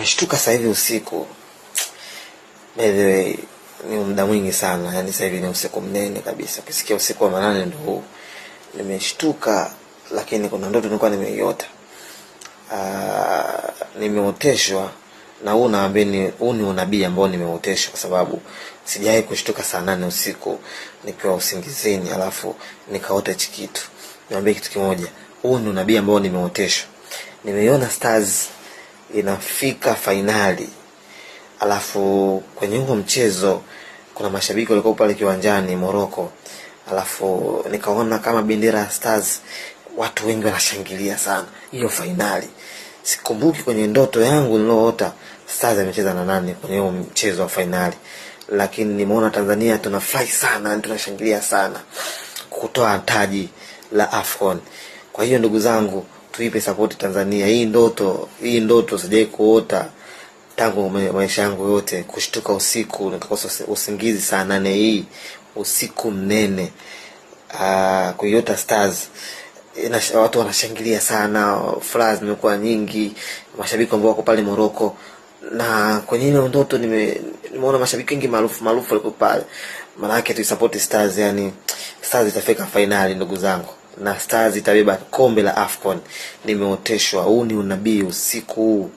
Nimeshtuka sasa hivi usiku. By the way, ni muda mwingi sana. Yaani sasa hivi ni usiku mnene kabisa. Ukisikia usiku wa manane ndio huu. Nimeshtuka, lakini kuna ndoto nilikuwa nimeiota. Nimeoteshwa na huu naambieni huu ni unabii ambao nimeoteshwa kwa sababu sijawahi kushtuka saa 8 usiku nikiwa usingizini alafu nikaota hichi kitu. Niambie kitu kimoja. Huu ni unabii ambao nimeoteshwa. Nimeiona Stars inafika finali. Alafu kwenye huo mchezo kuna mashabiki walikuwa pale kiwanjani Morocco. Alafu nikaona kama bendera ya Stars watu wengi wanashangilia sana hiyo finali. Sikumbuki kwenye ndoto yangu niloota Stars imecheza na nani kwenye huo mchezo wa finali. Lakini nimeona Tanzania tunafurahi sana, tunashangilia sana kutoa taji la AFCON. Kwa hiyo ndugu zangu, tuipe support Tanzania. Hii ndoto sijawahi kuota tangu maisha yangu yote, kushtuka usiku nikakosa usingizi saa 8 hii usiku mnene. Kuiota Stars watu wanashangilia sana, furaha zimekuwa nyingi, mashabiki ambao wako pale Morocco. Na kwenye ile ndoto nimeona mashabiki wengi maarufu walikuwa pale. Maana yake tu support Stars, yani Stars itafika finali ndugu zangu, na Stars itabeba kombe la AFCON. Nimeoteshwa, huu ni unabii usiku.